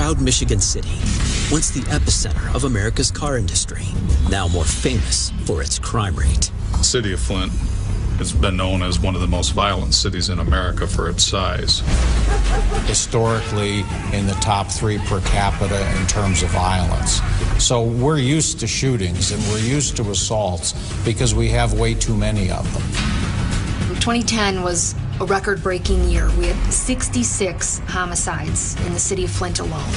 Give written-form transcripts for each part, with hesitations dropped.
proud Michigan city, once the epicenter of America's car industry, now more famous for its crime rate. The city of Flint has been known as one of the most violent cities in America for its size. Historically, in the top 3 per capita in terms of violence. So we're used to shootings and we're used to assaults because we have way too many of them. 2010 was a record-breaking year. We had 66 homicides in the city of Flint alone.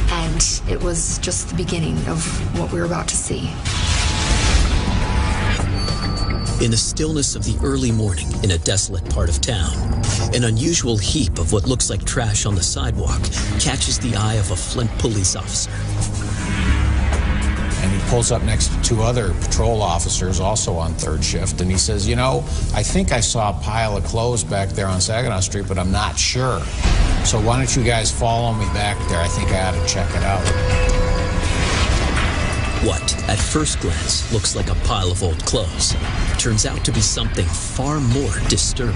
And it was just the beginning of what we were about to see. In the stillness of the early morning in a desolate part of town, an unusual heap of what looks like trash on the sidewalk catches the eye of a Flint police officer. And he pulls up next to 2 other patrol officers also on 3rd shift, and he says, you know, I think I saw a pile of clothes back there on Saginaw Street, but I'm not sure. So why don't you guys follow me back there? I think I ought to check it out. What, at first glance, looks like a pile of old clothes, turns out to be something far more disturbing.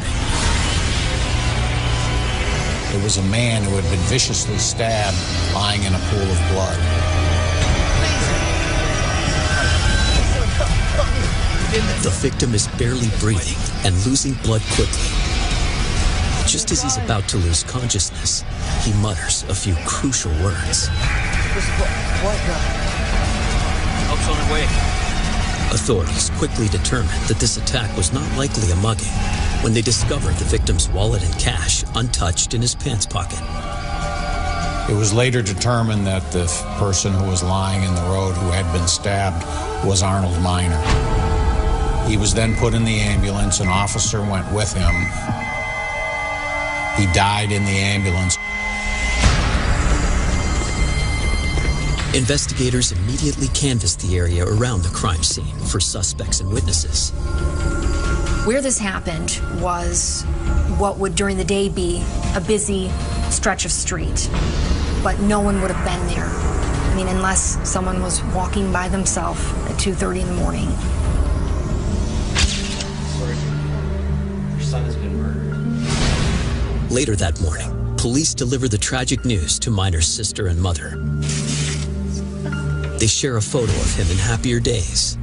It was a man who had been viciously stabbed, lying in a pool of blood. The victim is barely breathing and losing blood quickly. Just as he's about to lose consciousness, he mutters a few crucial words. Help's on the way. Authorities quickly determined that this attack was not likely a mugging when they discovered the victim's wallet and cash untouched in his pants pocket. It was later determined that the person who was lying in the road who had been stabbed was Arnold Miner. He was then put in the ambulance. An officer went with him. He died in the ambulance. Investigators immediately canvassed the area around the crime scene for suspects and witnesses. Where this happened was what would during the day be a busy stretch of street, but no one would have been there. I mean, unless someone was walking by themselves at 2:30 in the morning. Your son has been murdered. Later that morning, police deliver the tragic news to Miner's sister and mother. They share a photo of him in happier days.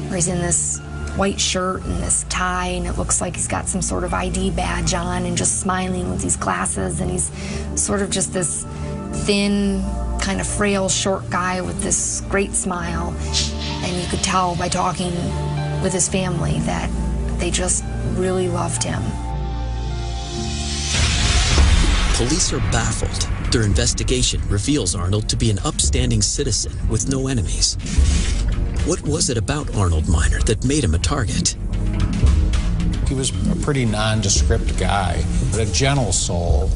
Where he's in this white shirt and this tie, and it looks like he's got some sort of ID badge on and just smiling with these glasses, and he's sort of just this thin, kind of frail, short guy with this great smile. And you could tell by talking with his family that they just really loved him. Police are baffled. Their investigation reveals Arnold to be an upstanding citizen with no enemies. What was it about Arnold Miner that made him a target? He was a pretty nondescript guy, but a gentle soul.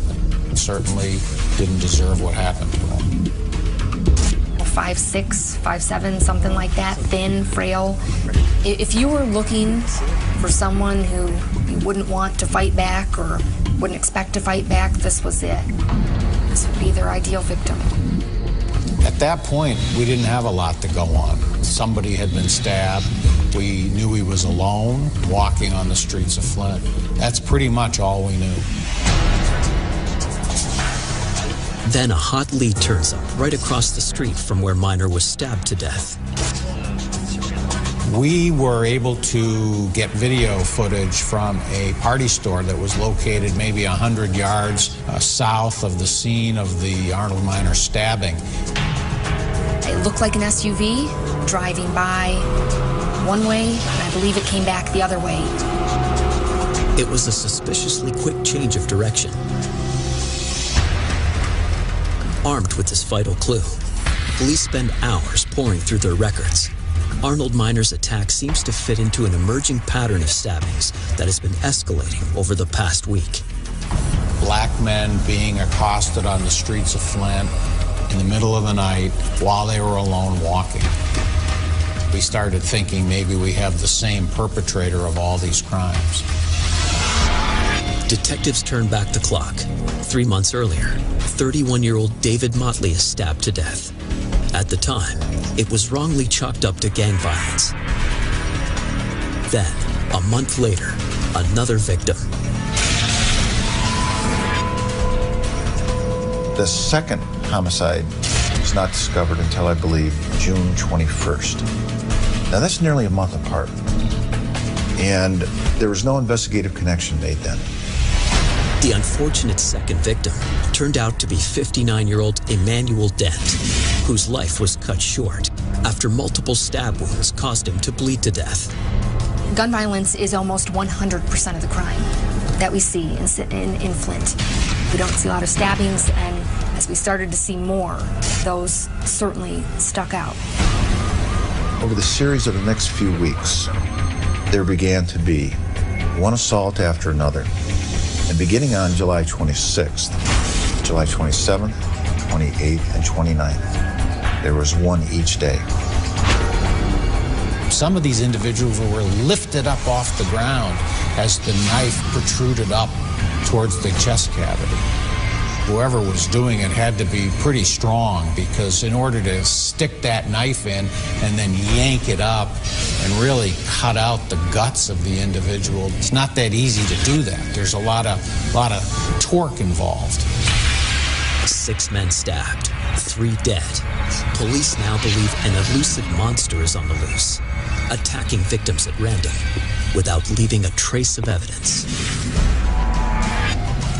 Certainly didn't deserve what happened to him. 5'6", 5'7", something like that, thin, frail. If you were looking for someone who you wouldn't want to fight back or wouldn't expect to fight back, this was it. This would be their ideal victim. At that point, we didn't have a lot to go on. Somebody had been stabbed. We knew he was alone, walking on the streets of Flint. That's pretty much all we knew. Then a hot lead turns up right across the street from where Miner was stabbed to death. We were able to get video footage from a party store that was located maybe 100 yards south of the scene of the Arnold Miner stabbing. It looked like an SUV driving by one way, and I believe it came back the other way. It was a suspiciously quick change of direction. Armed with this vital clue, police spend hours poring through their records. Arnold Miner's attack seems to fit into an emerging pattern of stabbings that has been escalating over the past week. Black men being accosted on the streets of Flint in the middle of the night while they were alone walking. We started thinking maybe we have the same perpetrator of all these crimes. Detectives turn back the clock. 3 months earlier, 31-year-old David Motley is stabbed to death. At the time, it was wrongly chalked up to gang violence. Then, a month later, another victim. The second homicide was not discovered until, I believe, June 21st. Now, that's nearly a month apart. And there was no investigative connection made then. The unfortunate second victim turned out to be 59-year-old Emmanuel Dent, whose life was cut short after multiple stab wounds caused him to bleed to death. Gun violence is almost 100% of the crime that we see in Flint. We don't see a lot of stabbings, and as we started to see more, those certainly stuck out. Over the series of the next few weeks, there began to be one assault after another. And beginning on July 26th, July 27th, 28th, and 29th, there was one each day. Some of these individuals were lifted up off the ground as the knife protruded up towards the chest cavity. Whoever was doing it had to be pretty strong, because in order to stick that knife in and then yank it up and really cut out the guts of the individual, it's not that easy to do that. There's a lot of torque involved. 6 men stabbed, 3 dead. Police now believe an elusive monster is on the loose, attacking victims at random without leaving a trace of evidence.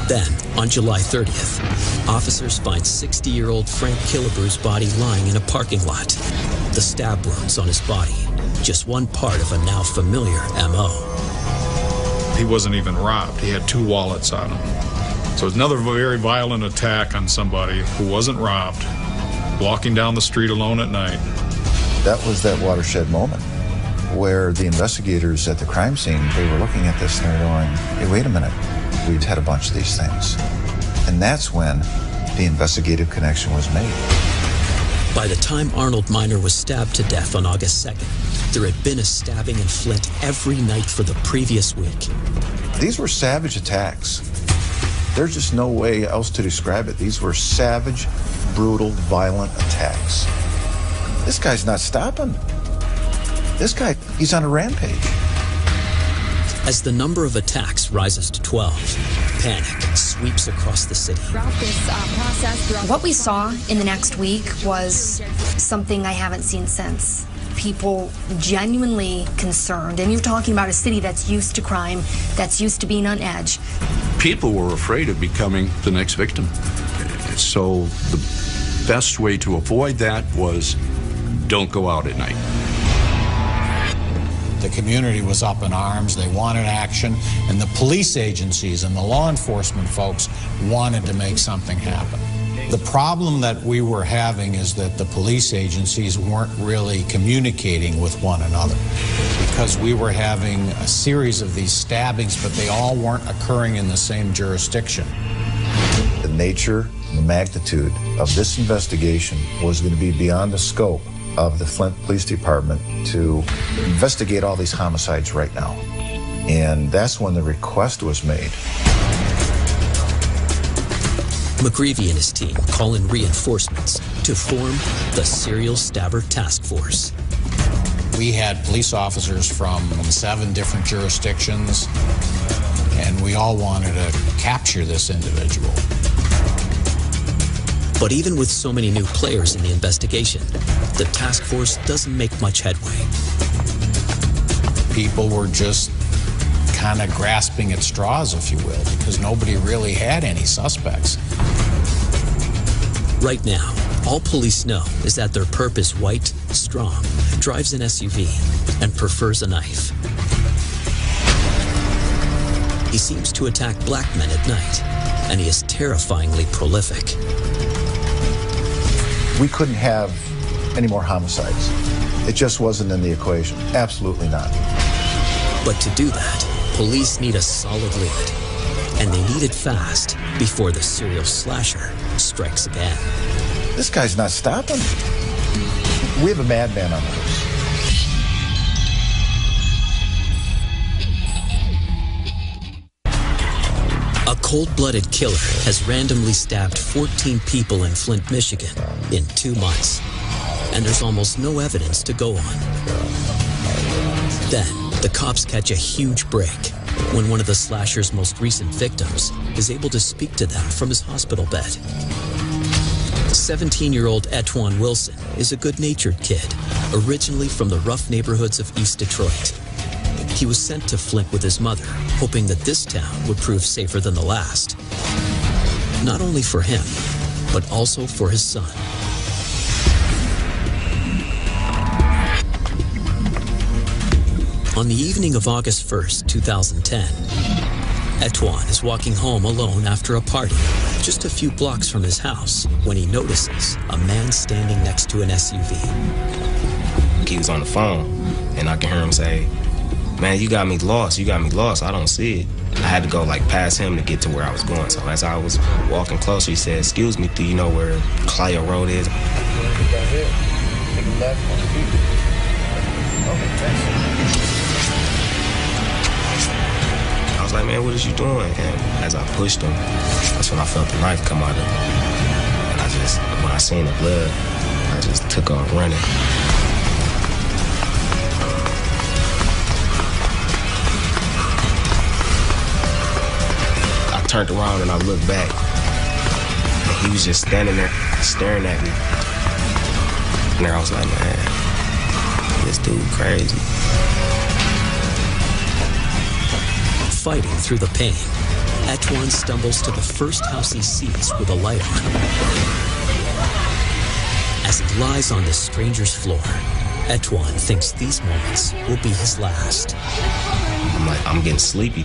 Then, on July 30th, officers find 60-year-old Frank Killebrew's body lying in a parking lot. The stab wounds on his body, just one part of a now familiar M.O. He wasn't even robbed. He had 2 wallets on him. So it's another very violent attack on somebody who wasn't robbed, walking down the street alone at night. That was that watershed moment where the investigators at the crime scene, they were looking at this and they're going, hey, wait a minute. We'd had a bunch of these things. And that's when the investigative connection was made. By the time Arnold Miner was stabbed to death on August 2nd, there had been a stabbing in Flint every night for the previous week. These were savage attacks. There's just no way else to describe it. These were savage, brutal, violent attacks. This guy's not stopping. This guy, he's on a rampage. As the number of attacks rises to 12, panic sweeps across the city. What we saw in the next week was something I haven't seen since. People genuinely concerned, and you're talking about a city that's used to crime, that's used to being on edge. People were afraid of becoming the next victim. So the best way to avoid that was don't go out at night. The community was up in arms. They wanted action, and the police agencies and the law enforcement folks wanted to make something happen. The problem that we were having is that the police agencies weren't really communicating with one another, because we were having a series of these stabbings, but they all weren't occurring in the same jurisdiction. The nature and the magnitude of this investigation was going to be beyond the scope of the Flint Police Department to investigate all these homicides right now. And that's when the request was made. McGreevy and his team call in reinforcements to form the Serial Stabber Task Force. We had police officers from 7 different jurisdictions, and we all wanted to capture this individual. But even with so many new players in the investigation, the task force doesn't make much headway. People were just kind of grasping at straws, if you will, because nobody really had any suspects. Right now, all police know is that their perp is white, strong, drives an SUV, and prefers a knife. He seems to attack black men at night, and he is terrifyingly prolific. We couldn't have any more homicides. It just wasn't in the equation. Absolutely not. But to do that, police need a solid lead. And they need it fast before the serial slasher strikes again. This guy's not stopping. We have a madman on the loose. A cold-blooded killer has randomly stabbed 14 people in Flint, Michigan in 2 months. And there's almost no evidence to go on. Then, the cops catch a huge break when one of the slasher's most recent victims is able to speak to them from his hospital bed. 17-year-old Etwan Wilson is a good-natured kid, originally from the rough neighborhoods of East Detroit. He was sent to Flint with his mother, hoping that this town would prove safer than the last. Not only for him, but also for his son. On the evening of August 1st, 2010, Etwan is walking home alone after a party, just a few blocks from his house, when he notices a man standing next to an SUV. He was on the phone, and I can hear him say, "Man, you got me lost, I don't see it." I had to go past him to get to where I was going. So as I was walking closer, he said, "Excuse me, do you know where Clio Road is?" I was like, "Man, what is you doing?" And as I pushed him, that's when I felt the knife come out of him. And when I seen the blood, I just took off running. I turned around and I looked back, and he was just standing there staring at me. And I was like, man, this dude crazy. Fighting through the pain, Etwan stumbles to the first house he sees with a light on. As he lies on this stranger's floor, Etwan thinks these moments will be his last. I'm getting sleepy.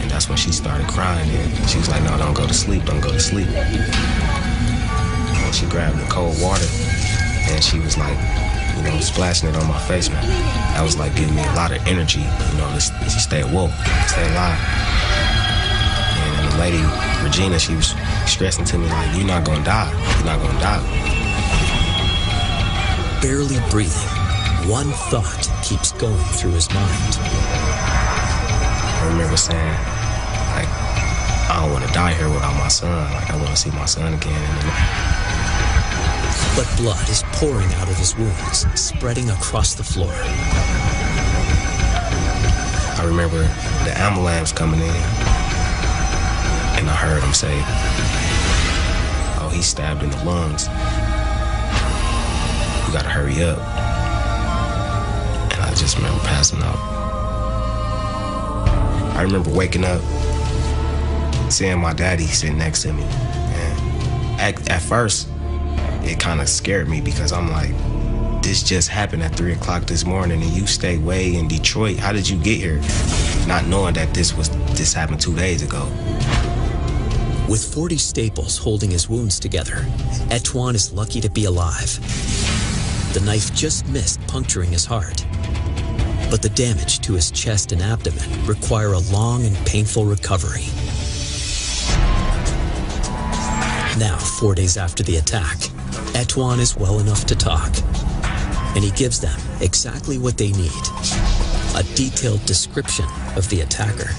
And that's when she started crying. And she was like, "No, don't go to sleep, don't go to sleep." And she grabbed the cold water, and she was splashing it on my face, man. That was giving me a lot of energy, to stay awoke, stay alive. And the lady, Regina, she was stressing to me "You're not gonna die, you're not gonna die." Barely breathing, one thought keeps going through his mind. I remember saying, I don't want to die here without my son. I want to see my son again. But blood is pouring out of his wounds, spreading across the floor. I remember the ambulance coming in, and I heard him say, "Oh, he's stabbed in the lungs. You gotta hurry up." And I just remember passing out. I remember waking up, seeing my daddy sitting next to me. And at first, it kind of scared me because I'm like, this just happened at 3 o'clock this morning and you stay way in Detroit. How did you get here? Not knowing that this happened 2 days ago. With 40 staples holding his wounds together, Etwan is lucky to be alive. The knife just missed puncturing his heart. But the damage to his chest and abdomen require a long and painful recovery. Now, 4 days after the attack, Etwan is well enough to talk. And he gives them exactly what they need. A detailed description of the attacker.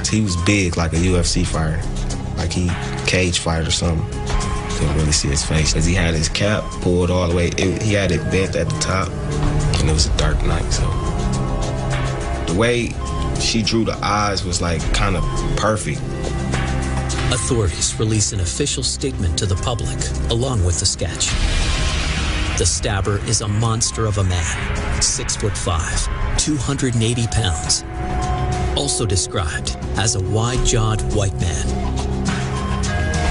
He was big, like a UFC fighter. Like he cage fight or something. Couldn't really see his face. As he had his cap pulled all the way, he had it bent at the top. And it was a dark night, so. The way she drew the eyes was kind of perfect. Authorities release an official statement to the public, along with the sketch. The stabber is a monster of a man, 6'5", 280 pounds. Also described as a wide-jawed white man.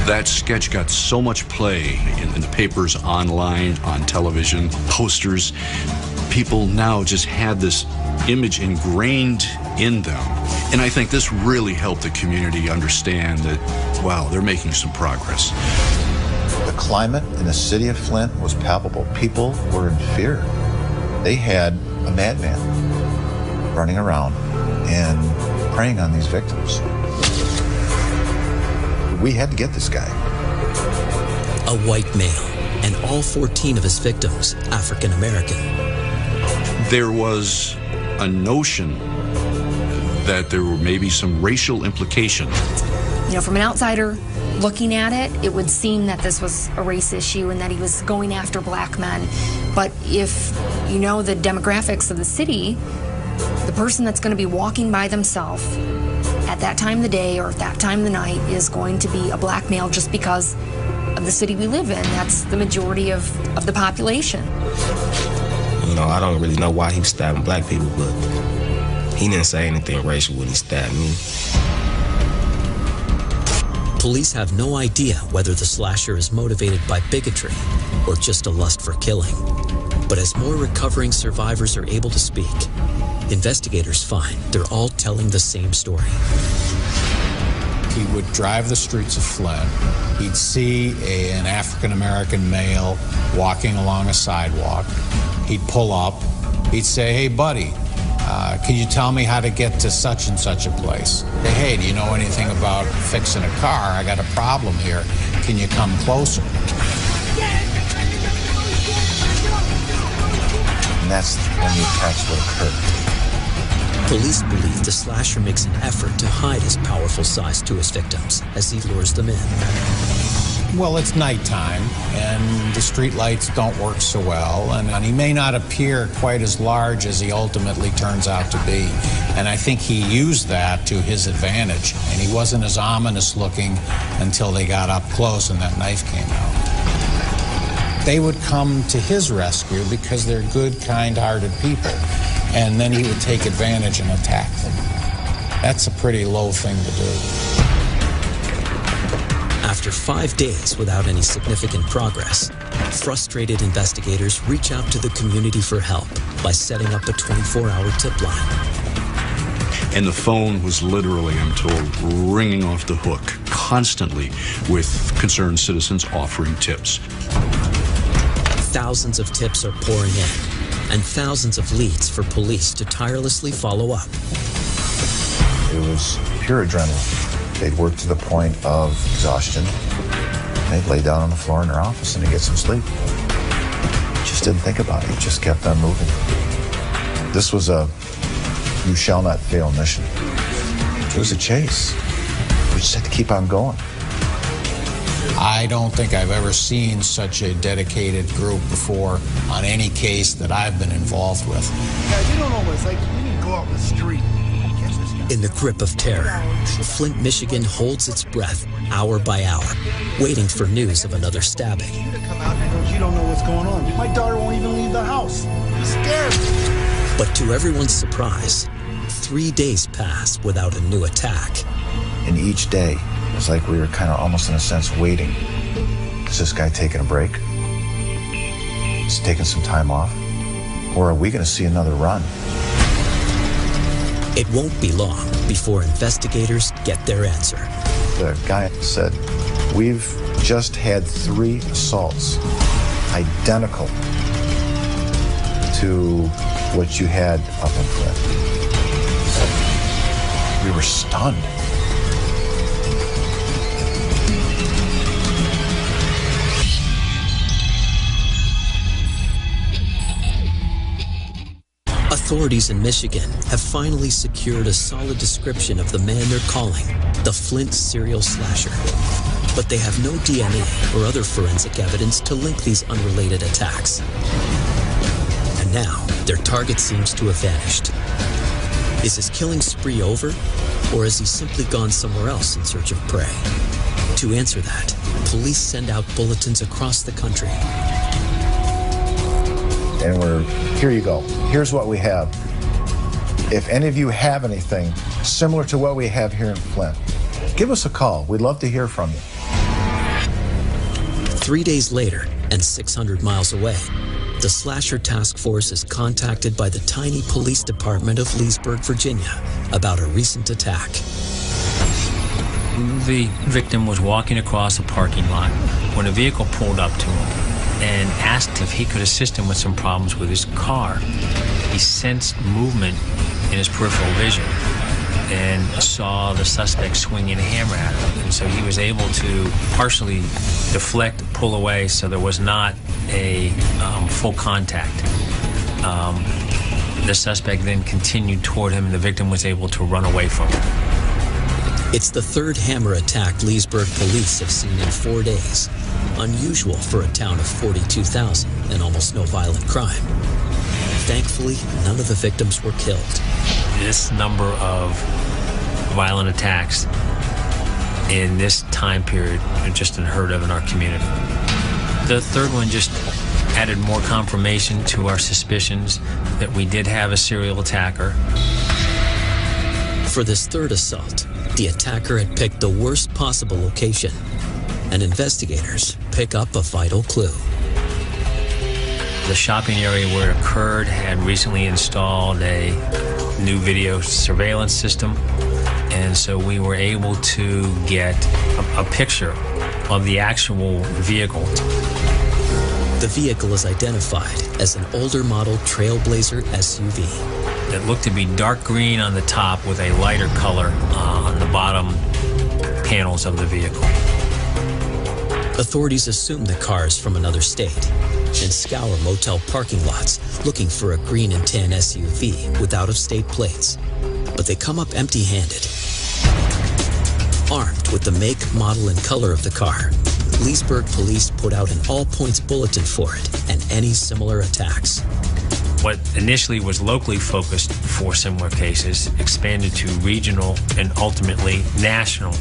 That sketch got so much play in the papers, online, on television, posters. People now just had this image ingrained in them. And I think this really helped the community understand that, wow, they're making some progress. The climate in the city of Flint was palpable. People were in fear. They had a madman running around and preying on these victims. We had to get this guy. A white male, and all 14 of his victims African American. There was a notion that there were maybe some racial implications. From an outsider looking at it, it would seem that this was a race issue and that he was going after black men. But if you know the demographics of the city, the person that's going to be walking by themselves at that time of the day or at that time of the night is going to be a black male just because of the city we live in. That's the majority of the population. You know, I don't really know why he was stabbing black people, but he didn't say anything racial when he stabbed me. Police have no idea whether the slasher is motivated by bigotry or just a lust for killing. But as more recovering survivors are able to speak, investigators find they're all telling the same story. He would drive the streets of Flint. He'd see an African-American male walking along a sidewalk. He'd pull up. He'd say, "Hey, buddy, can you tell me how to get to such and such a place? Hey, do you know anything about fixing a car? I got a problem here. Can you come closer?" And that's when the attacks would occur. Police believe the slasher makes an effort to hide his powerful size to his victims as he lures them in. Well, it's nighttime, and the street lights don't work so well, and he may not appear quite as large as he ultimately turns out to be. And I think he used that to his advantage, and he wasn't as ominous looking until they got up close and that knife came out. They would come to his rescue because they're good, kind-hearted people, and then he would take advantage and attack them. That's a pretty low thing to do. After 5 days without any significant progress, frustrated investigators reach out to the community for help by setting up a 24-hour tip line. And the phone was literally, I'm told, ringing off the hook constantly with concerned citizens offering tips. Thousands of tips are pouring in, and thousands of leads for police to tirelessly follow up. It was pure adrenaline. They'd work to the point of exhaustion. They'd lay down on the floor in their office and they'd get some sleep. Just didn't think about it. Just kept on moving. This was a you shall not fail mission. It was a chase. We just had to keep on going. I don't think I've ever seen such a dedicated group before on any case that I've been involved with. Guys, you don't know what it's like. You need to go out in the street. In the grip of terror, Flint, Michigan holds its breath hour by hour, waiting for news of another stabbing. You don't know what's going on. My daughter won't even leave the house. I'm scared. But to everyone's surprise, 3 days pass without a new attack. And each day, it was like we were kind of almost in a sense waiting. Is this guy taking a break? Is he taking some time off? Or are we going to see another run? It won't be long before investigators get their answer. The guy said, "We've just had 3 assaults identical to what you had up in Flint." We were stunned. Authorities in Michigan have finally secured a solid description of the man they're calling the Flint serial slasher. But they have no DNA or other forensic evidence to link these unrelated attacks. And now, their target seems to have vanished. Is his killing spree over, or has he simply gone somewhere else in search of prey? To answer that, police send out bulletins across the country. And here you go. Here's what we have. If any of you have anything similar to what we have here in Flint, give us a call. We'd love to hear from you. 3 days later, and 600 miles away, the Slasher Task Force is contacted by the tiny police department of Leesburg, Virginia, about a recent attack. The victim was walking across a parking lot when a vehicle pulled up to him and asked if he could assist him with some problems with his car. He sensed movement in his peripheral vision and saw the suspect swinging a hammer at him. And so he was able to partially deflect, pull away, so there was not a full contact. The suspect then continued toward him, and the victim was able to run away from him. It's the third hammer attack Leesburg police have seen in 4 days. Unusual for a town of 42,000 and almost no violent crime. Thankfully, none of the victims were killed. This number of violent attacks in this time period are just unheard of in our community. The third one just added more confirmation to our suspicions that we did have a serial attacker. For this third assault, the attacker had picked the worst possible location, and investigators pick up a vital clue. The shopping area where it occurred had recently installed a new video surveillance system, and so we were able to get a picture of the actual vehicle. The vehicle is identified as an older model Trailblazer SUV. It looked to be dark green on the top with a lighter color on the bottom panels of the vehicle. Authorities assume the car is from another state and scour motel parking lots looking for a green and tan SUV with out-of-state plates. But they come up empty-handed. Armed with the make, model, and color of the car, Leesburg police put out an all-points bulletin for it and any similar attacks. What initially was locally focused for similar cases expanded to regional and ultimately national.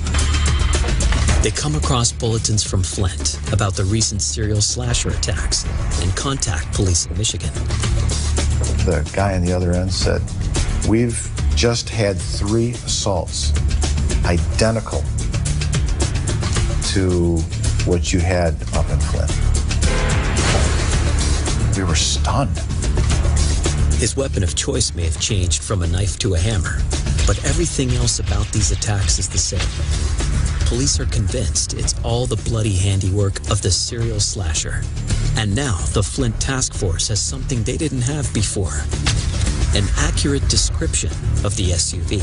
They come across bulletins from Flint about the recent serial slasher attacks and contact police in Michigan. The guy on the other end said, "We've just had 3 assaults identical to what you had up in Flint." We were stunned. His weapon of choice may have changed from a knife to a hammer, but everything else about these attacks is the same. Police are convinced it's all the bloody handiwork of the serial slasher. And now the Flint Task Force has something they didn't have before: an accurate description of the SUV.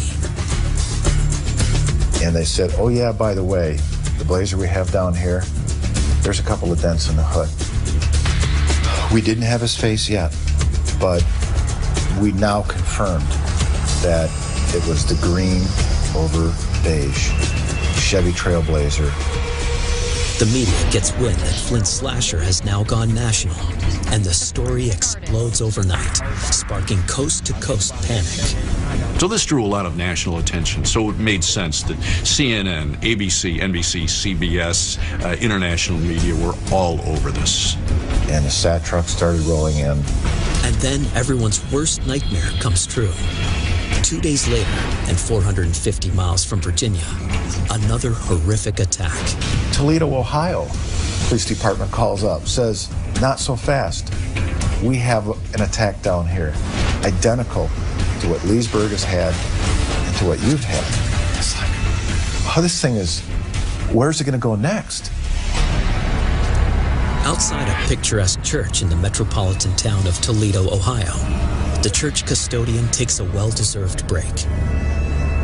And they said, "Oh yeah, by the way, the Blazer we have down here, there's a couple of dents in the hood." We didn't have his face yet, but we now confirmed that it was the green over beige Chevy Trailblazer. The media gets wind that Flint's slasher has now gone national, and the story explodes overnight, sparking coast-to-coast panic. So this drew a lot of national attention, so it made sense that CNN, ABC, NBC, CBS, international media were all over this. And the SAT truck started rolling in. And then everyone's worst nightmare comes true. 2 days later, and 450 miles from Virginia, another horrific attack. Toledo, Ohio, police department calls up, says, "Not so fast. We have an attack down here, identical to what Leesburg has had and to what you've had." It's like, oh, this thing is, where's it going to go next? Outside a picturesque church in the metropolitan town of Toledo, Ohio, the church custodian takes a well-deserved break.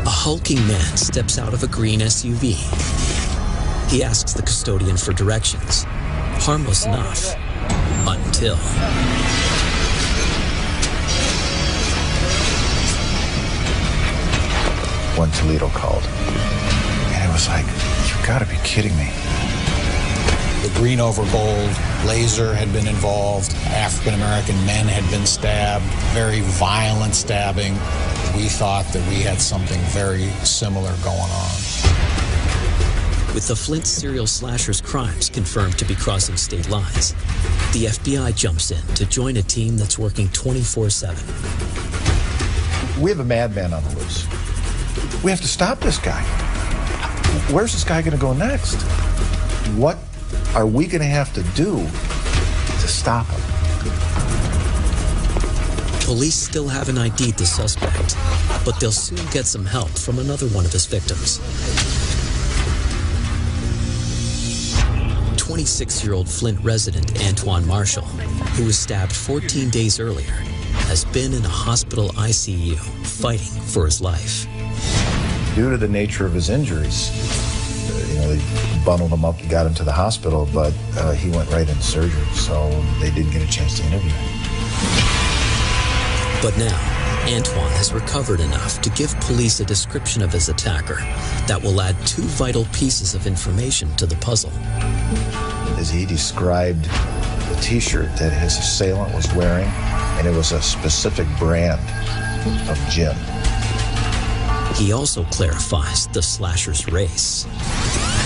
A hulking man steps out of a green SUV. He asks the custodian for directions. Harmless enough, until... when Toledo called. And it was like, you've got to be kidding me. The green over gold Blazer had been involved. African-American men had been stabbed, very violent stabbing. We thought that we had something very similar going on. With the Flint serial slasher's crimes confirmed to be crossing state lines, the FBI jumps in to join a team that's working 24/7. We have a madman on the loose. We have to stop this guy. Where's this guy going to go next? What are we going to have to do to stop him? Police still haven't ID'd the suspect, but they'll soon get some help from another one of his victims. 26-year-old Flint resident Antoine Marshall, who was stabbed 14 days earlier, has been in a hospital ICU fighting for his life. Due to the nature of his injuries, they bundled him up and got him to the hospital, but he went right into surgery, so they didn't get a chance to interview him. But now, Antoine has recovered enough to give police a description of his attacker that will add 2 vital pieces of information to the puzzle. As he described the T-shirt that his assailant was wearing, and it was a specific brand of gin. He also clarifies the slasher's race.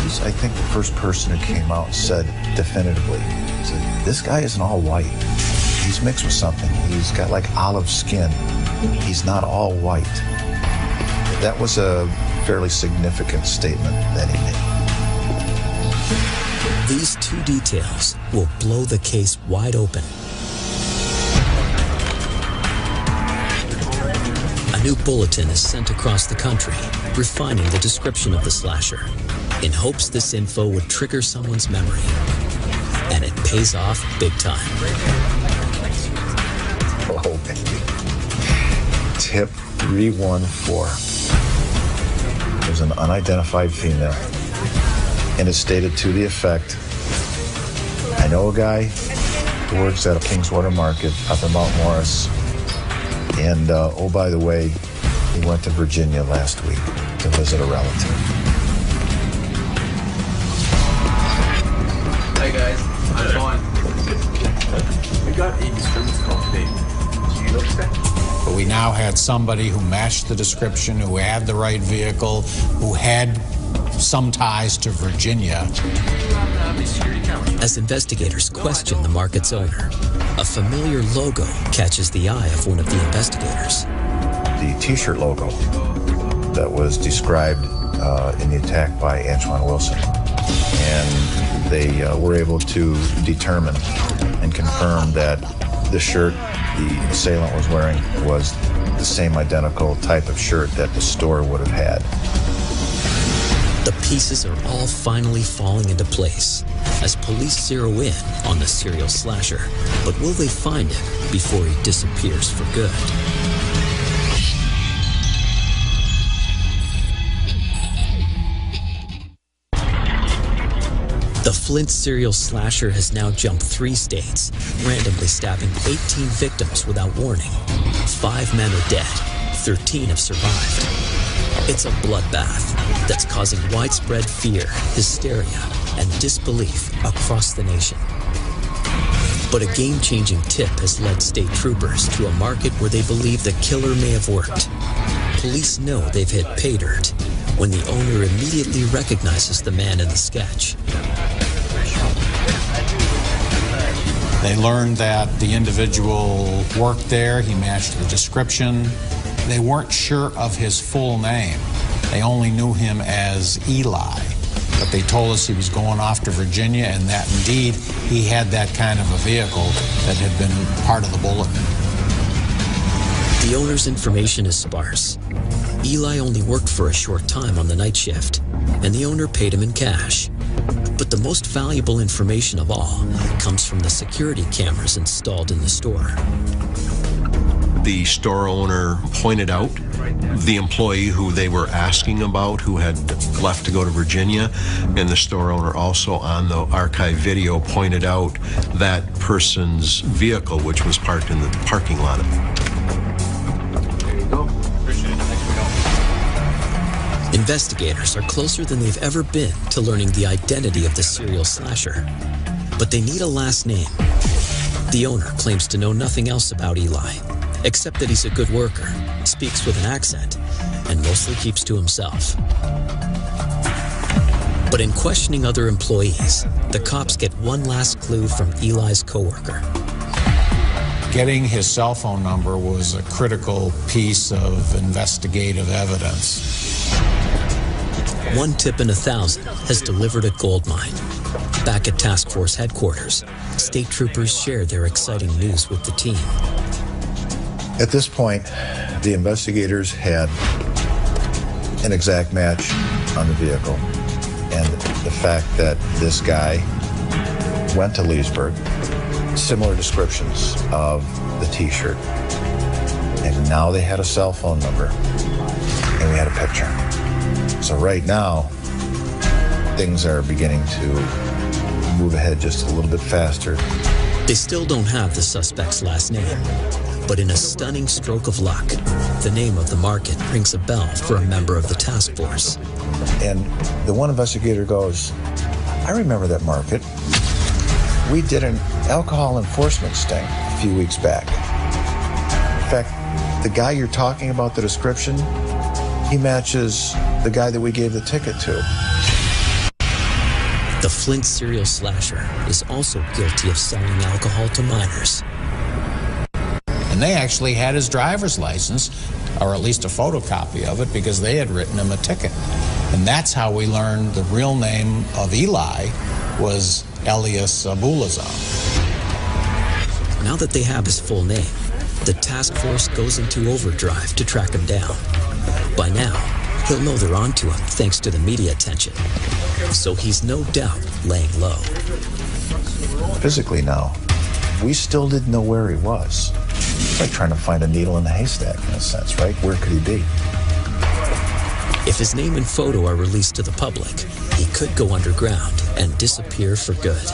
He's, I think, the first person who came out and said definitively, said, this guy isn't all white. He's mixed with something. He's got like olive skin. He's not all white. That was a fairly significant statement that he made. These two details will blow the case wide open. A new bulletin is sent across the country, refining the description of the slasher, in hopes this info would trigger someone's memory. And it pays off big time. Oh, baby. Tip 314. There's an unidentified female, and it's stated to the effect, I know a guy who works at a Kingswater Market up in Mount Morris, and oh, by the way, he went to Virginia last week to visit a relative. Hey guys, how's it going? We got 80 students called today. Did you notice that? But we now had somebody who matched the description, who had the right vehicle, who had some ties to Virginia. As investigators question the market's owner, a familiar logo catches the eye of one of the investigators. The T-shirt logo that was described in the attack by Antoine Wilson. And they were able to determine and confirm that the shirt the assailant was wearing was the same identical type of shirt that the store would have had. The pieces are all finally falling into place as police zero in on the serial slasher. But will they find him before he disappears for good? The Flint serial slasher has now jumped 3 states, randomly stabbing 18 victims without warning. 5 men are dead, 13 have survived. It's a bloodbath that's causing widespread fear, hysteria, and disbelief across the nation. But a game-changing tip has led state troopers to a market where they believe the killer may have worked. Police know they've hit pay dirt when the owner immediately recognizes the man in the sketch. They learned that the individual worked there, he matched the description. They weren't sure of his full name. They only knew him as Eli. But they told us he was going off to Virginia and that indeed he had that kind of a vehicle that had been part of the bulletin. The owner's information is sparse. Eli only worked for a short time on the night shift, and the owner paid him in cash. But the most valuable information of all comes from the security cameras installed in the store. The store owner pointed out the employee who they were asking about, who had left to go to Virginia, and the store owner also on the archive video pointed out that person's vehicle, which was parked in the parking lot. There you go. Appreciate it. Thanks for your help. Investigators are closer than they've ever been to learning the identity of the serial slasher. But they need a last name. The owner claims to know nothing else about Eli, except that he's a good worker, speaks with an accent, and mostly keeps to himself. But in questioning other employees, the cops get one last clue from Eli's coworker. Getting his cell phone number was a critical piece of investigative evidence. One tip in 1,000 has delivered a gold mine. Back at task force headquarters, state troopers share their exciting news with the team. At this point, the investigators had an exact match on the vehicle, and the fact that this guy went to Leesburg, similar descriptions of the T-shirt, and now they had a cell phone number, and we had a picture. So right now, things are beginning to move ahead just a little bit faster. They still don't have the suspect's last name, but in a stunning stroke of luck, the name of the market rings a bell for a member of the task force. And the one investigator goes, I remember that market. We did an alcohol enforcement sting a few weeks back. In fact, the guy you're talking about, the description, he matches the guy that we gave the ticket to. The Flint serial slasher is also guilty of selling alcohol to minors. And they actually had his driver's license, or at least a photocopy of it, because they had written him a ticket. And that's how we learned the real name of Eli was Elias Abuelazam. Now that they have his full name, the task force goes into overdrive to track him down. By now, he'll know they're onto him thanks to the media attention. So he's no doubt laying low. Physically now, we still didn't know where he was. It's like trying to find a needle in a haystack, in a sense, right? Where could he be? If his name and photo are released to the public, he could go underground and disappear for good,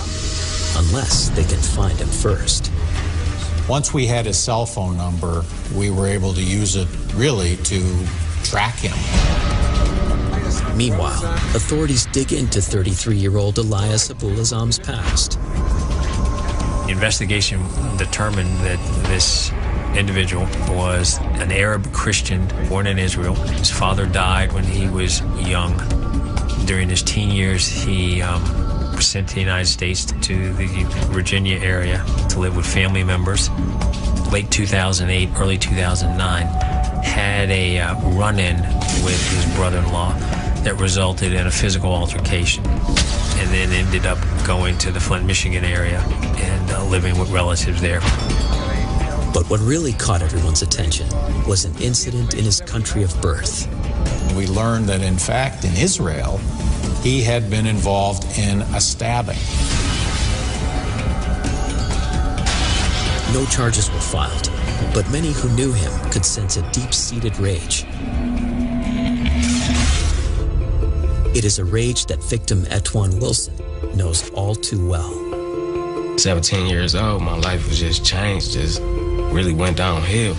unless they can find him first. Once we had his cell phone number, we were able to use it really to track him. Meanwhile, authorities dig into 33-year-old Elias Abuelazam's past. The investigation determined that this individual was an Arab Christian born in Israel. His father died when he was young. During his teen years, he was sent to the United States to the Virginia area to live with family members. Late 2008, early 2009, had a run-in with his brother-in-law that resulted in a physical altercation, and then ended up going to the Flint, Michigan area and living with relatives there. But what really caught everyone's attention was an incident in his country of birth. We learned that, in fact, in Israel, he had been involved in a stabbing. No charges were filed, but many who knew him could sense a deep-seated rage. It is a rage that victim Etwan Wilson knows all too well. 17 years old, my life was just changed, just really went downhill.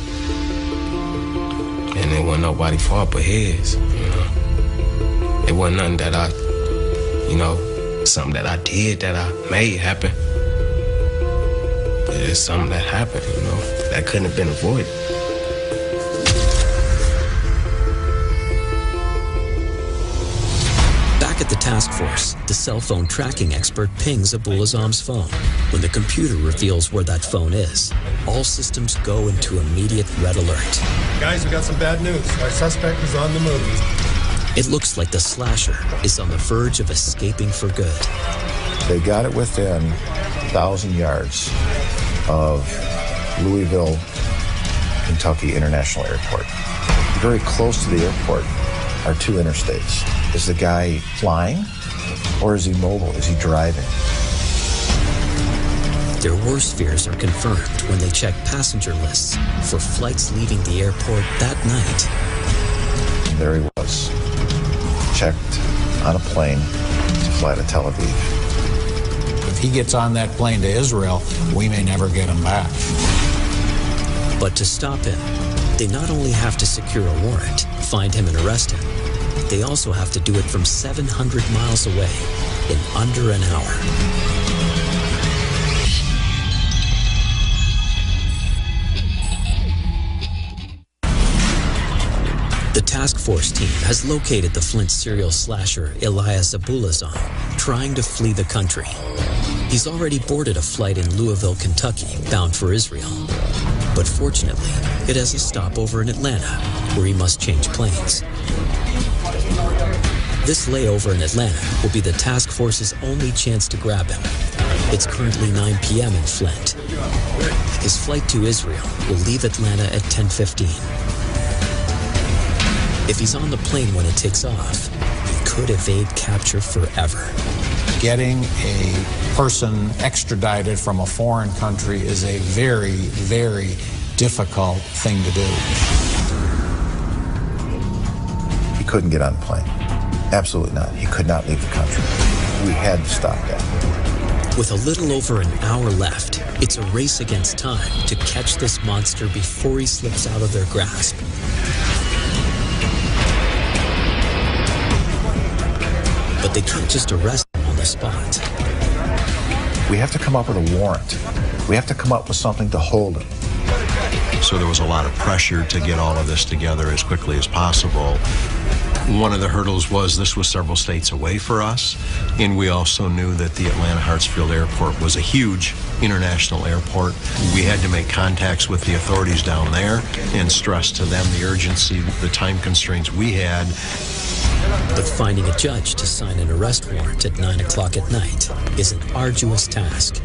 And it wasn't nobody's fault but his, you know. It wasn't nothing that I, you know, something that I did that I made happen. It's something that happened, you know, that couldn't have been avoided. Back at the task force, the cell phone tracking expert pings Abuelazam's phone. When the computer reveals where that phone is, all systems go into immediate red alert. Guys, we got some bad news. Our suspect is on the move. It looks like the slasher is on the verge of escaping for good. They got it within 1,000 yards of Louisville, Kentucky International Airport. Very close to the airport are two interstates. Is the guy flying, or is he mobile? Is he driving? Their worst fears are confirmed when they check passenger lists for flights leaving the airport that night. And there he was, checked on a plane to fly to Tel Aviv. If he gets on that plane to Israel, we may never get him back. But to stop him, they not only have to secure a warrant, find him and arrest him, they also have to do it from 700 miles away in under an hour. The task force team has located the Flint serial slasher Elias Abuelazam, trying to flee the country. He's already boarded a flight in Louisville, Kentucky, bound for Israel. But fortunately, it has a stopover in Atlanta, where he must change planes. This layover in Atlanta will be the task force's only chance to grab him. It's currently 9 p.m. in Flint. His flight to Israel will leave Atlanta at 10:15. If he's on the plane when it takes off, he could evade capture forever. Getting a person extradited from a foreign country is a very, very difficult thing to do. He couldn't get on the plane. Absolutely not. He could not leave the country. We had to stop that. With a little over an hour left, it's a race against time to catch this monster before he slips out of their grasp. But they can't just arrest him on the spot. We have to come up with a warrant. We have to come up with something to hold him. So there was a lot of pressure to get all of this together as quickly as possible. One of the hurdles was this was several states away for us, and we also knew that the Atlanta Hartsfield Airport was a huge international airport. We had to make contacts with the authorities down there and stress to them the urgency, the time constraints we had. But finding a judge to sign an arrest warrant at 9 o'clock at night is an arduous task.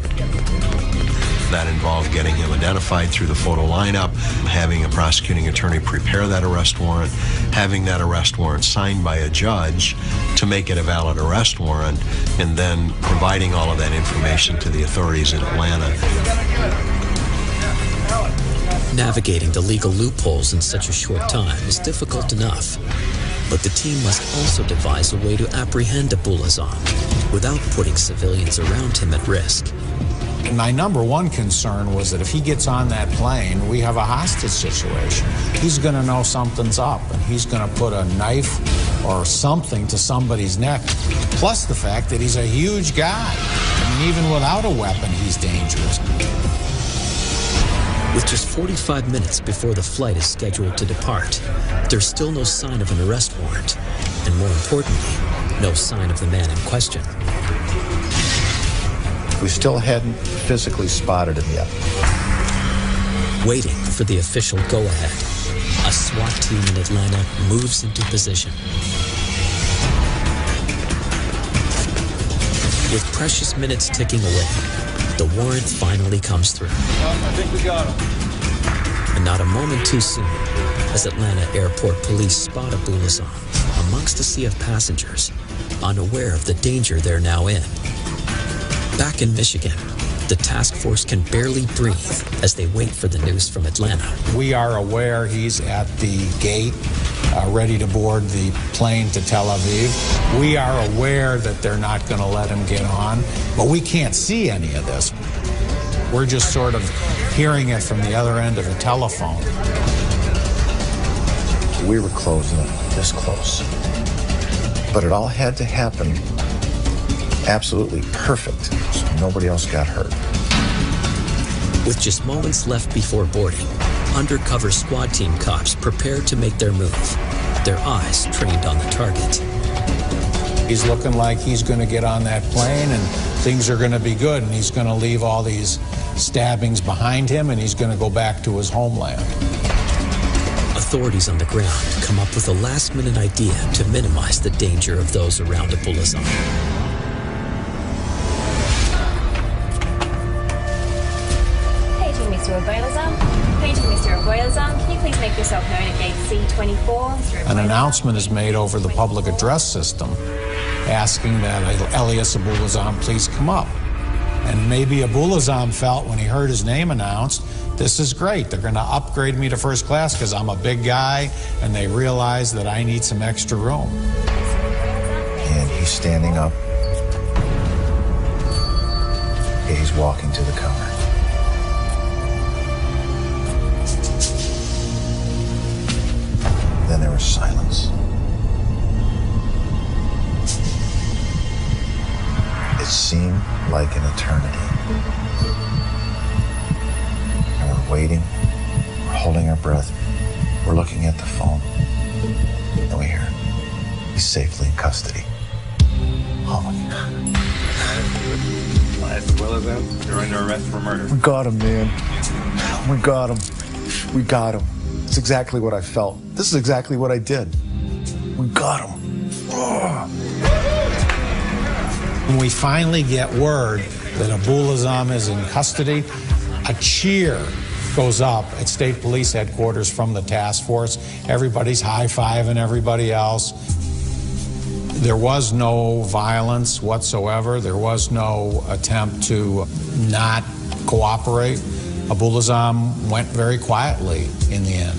That involved getting him identified through the photo lineup, having a prosecuting attorney prepare that arrest warrant, having that arrest warrant signed by a judge to make it a valid arrest warrant, and then providing all of that information to the authorities in Atlanta. Navigating the legal loopholes in such a short time is difficult enough, but the team must also devise a way to apprehend Abuelazam without putting civilians around him at risk. My number one concern was that if he gets on that plane, we have a hostage situation. He's going to know something's up, and he's going to put a knife or something to somebody's neck. Plus the fact that he's a huge guy. I mean, even without a weapon, he's dangerous. With just 45 minutes before the flight is scheduled to depart, there's still no sign of an arrest warrant, and more importantly, no sign of the man in question. We still hadn't physically spotted him yet. Waiting for the official go-ahead, a SWAT team in Atlanta moves into position. With precious minutes ticking away, the warrant finally comes through. I think we got him. And not a moment too soon, as Atlanta Airport Police spot Abuelazam amongst a sea of passengers, unaware of the danger they're now in. Back in Michigan, the task force can barely breathe as they wait for the news from Atlanta. We are aware he's at the gate, ready to board the plane to Tel Aviv. We are aware that they're not going to let him get on, but we can't see any of this. We're just sort of hearing it from the other end of the telephone. We were closing it this close. But it all had to happen absolutely perfect, so nobody else got hurt. With just moments left before boarding, undercover squad team cops prepared to make their move, their eyes trained on the target. He's looking like he's going to get on that plane and things are going to be good, and he's going to leave all these stabbings behind him, and he's going to go back to his homeland. Authorities on the ground come up with a last-minute idea to minimize the danger of those around Abuelazam. Mr. Abuelazam, can you please make yourself known at gate C24? An announcement is made over the public address system asking that Elias Abuelazam please come up. And maybe Abuelazam felt when he heard his name announced, this is great. They're going to upgrade me to first class because I'm a big guy, and they realize that I need some extra room. And he's standing up. He's walking to the counter. Then there was silence. It seemed like an eternity. And we're waiting, we're holding our breath, we're looking at the phone, and we hear, he's safely in custody. Oh my God. Elias Abuelazam, you're under arrest for murder. We got him, man. We got him. We got him. It's exactly what I felt. This is exactly what I did. We got him. Oh. When we finally get word that Abuelazam is in custody, a cheer goes up at State Police Headquarters from the task force. Everybody's high-fiving everybody else. There was no violence whatsoever. There was no attempt to not cooperate. Abuelazam went very quietly in the end.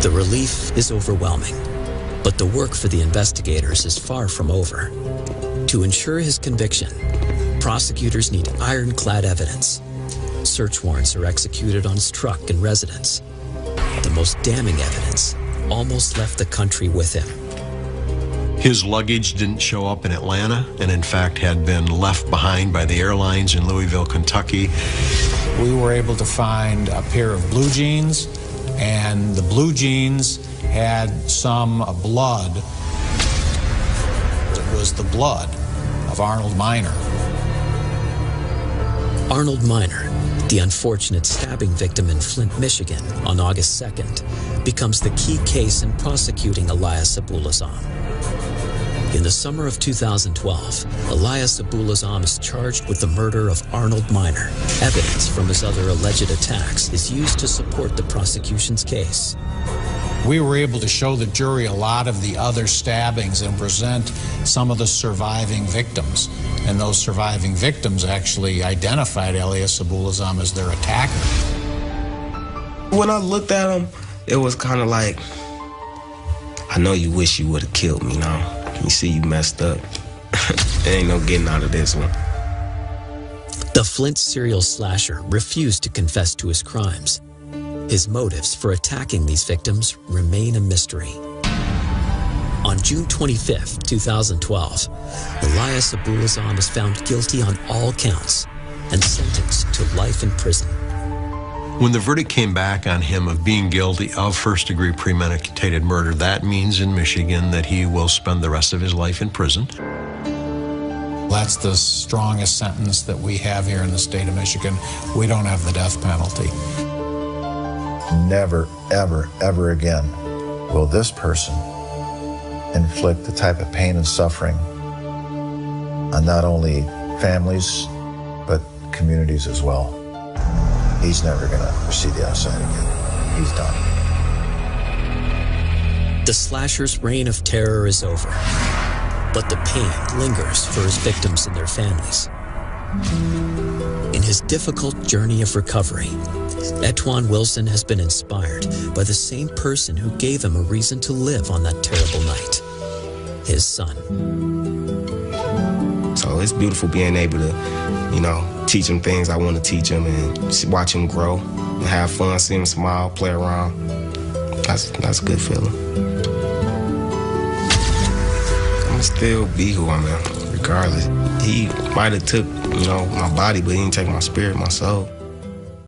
The relief is overwhelming, but the work for the investigators is far from over. To ensure his conviction, prosecutors need ironclad evidence. Search warrants are executed on his truck and residence. The most damning evidence almost left the country with him. His luggage didn't show up in Atlanta, and in fact had been left behind by the airlines in Louisville, Kentucky. We were able to find a pair of blue jeans and the blue jeans had some blood. It was the blood of Arnold Miner. Arnold Miner, the unfortunate stabbing victim in Flint, Michigan on August 2nd, becomes the key case in prosecuting Elias Abuelazam. In the summer of 2012, Elias Abuelazam is charged with the murder of Arnold Miner. Evidence from his other alleged attacks is used to support the prosecution's case. We were able to show the jury a lot of the other stabbings and present some of the surviving victims. And those surviving victims actually identified Elias Abuelazam as their attacker. When I looked at him, it was kind of like, I know you wish you would have killed me now. You see you messed up. There ain't no getting out of this one. The Flint serial slasher refused to confess to his crimes. His motives for attacking these victims remain a mystery. On June 25, 2012, Elias Abuelazam is found guilty on all counts and sentenced to life in prison. When the verdict came back on him of being guilty of first-degree premeditated murder, that means in Michigan that he will spend the rest of his life in prison. That's the strongest sentence that we have here in the state of Michigan. We don't have the death penalty. Never, ever, ever again will this person inflict the type of pain and suffering on not only families, but communities as well. He's never gonna see the outside again. He's done. The slasher's reign of terror is over, but the pain lingers for his victims and their families. In his difficult journey of recovery, Etwan Wilson has been inspired by the same person who gave him a reason to live on that terrible night, his son. So it's beautiful being able to, teach him things I want to teach him and watch him grow and have fun, see him smile, play around. That's a good feeling. I'm gonna still be who I am, regardless. He might have took, my body, but he didn't take my spirit, my soul.